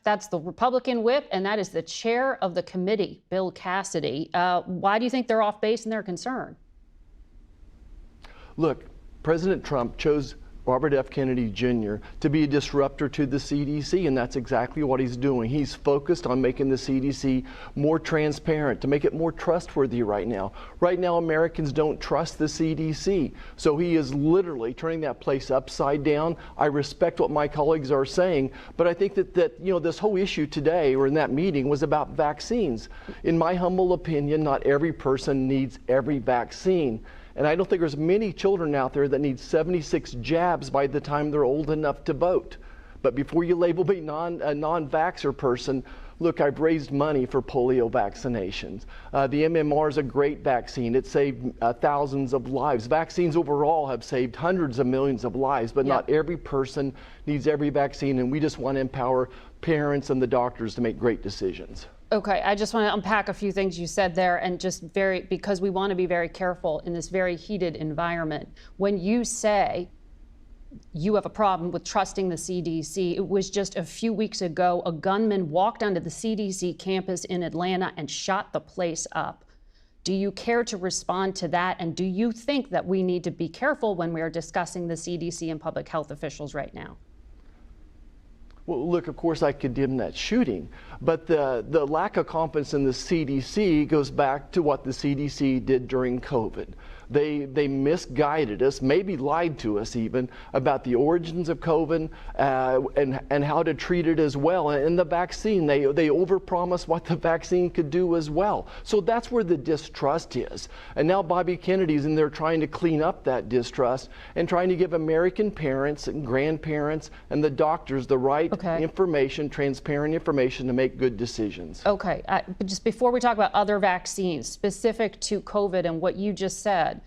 that's the Republican whip, and that is the chair of the committee, Bill Cassidy. Why do you think they're off base in their concern? Look, President Trump chose Robert F. Kennedy Jr. to be a disruptor to the CDC, and that's exactly what he's doing. He's focused on making the CDC more transparent, to make it more trustworthy right now. Right now, Americans don't trust the CDC, so he is literally turning that place upside down. I respect what my colleagues are saying, but I think that this whole issue today, or in that meeting, was about vaccines. In my humble opinion, not every person needs every vaccine. And I don't think there's many children out there that need 76 jabs by the time they're old enough to vote. But before you label me a non-vaxxer person, look, I've raised money for polio vaccinations. The MMR is a great vaccine. It saved thousands of lives. Vaccines overall have saved hundreds of millions of lives, but not every person needs every vaccine, and we just want to empower parents and the doctors to make great decisions. Okay, I just want to unpack a few things you said there, and because we want to be very careful in this very heated environment. When you say you have a problem with trusting the CDC, it was just a few weeks ago, a gunman walked onto the CDC campus in Atlanta and shot the place up. Do you care to respond to that? And do you think that we need to be careful when we are discussing the CDC and public health officials right now? Well, look, of course, I condemn that shooting, but the lack of confidence in the CDC goes back to what the CDC did during COVID. They misguided us, maybe lied to us even, about the origins of COVID and how to treat it as well. And the vaccine, they overpromised what the vaccine could do as well. So that's where the distrust is. And now Bobby Kennedy's in there trying to clean up that distrust and trying to give American parents and grandparents and the doctors the right information, transparent information to make good decisions. Okay, but just before we talk about other vaccines specific to COVID and what you just said,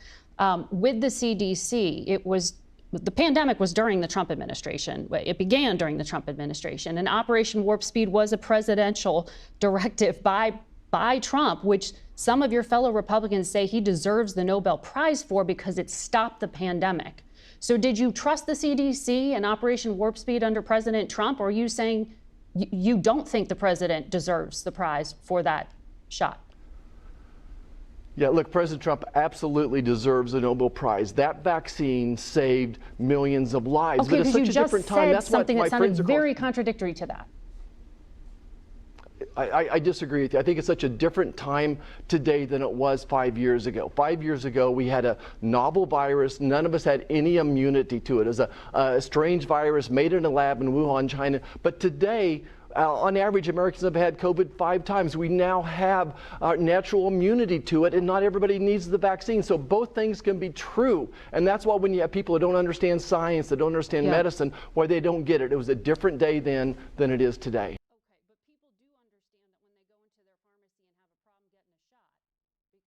with the CDC, the pandemic was during the Trump administration. It began during the Trump administration, and Operation Warp Speed was a presidential directive by Trump, which some of your fellow Republicans say he deserves the Nobel Prize for because it stopped the pandemic. So did you trust the CDC and Operation Warp Speed under President Trump, or are you saying you don't think the president deserves the prize for that shot? Yeah, look, President Trump absolutely deserves a Nobel Prize. That vaccine saved millions of lives. Okay, but it's such a different time. That's something that sounded very contradictory to that. I disagree with you. I think it's such a different time today than it was 5 years ago. 5 years ago, we had a novel virus. None of us had any immunity to it. It was a strange virus made in a lab in Wuhan, China. But today, on average, Americans have had COVID 5 times. We now have natural immunity to it, and not everybody needs the vaccine. So both things can be true. And that's why when you have people who don't understand science, that don't understand medicine, why they don't get it. It was a different day then than it is today.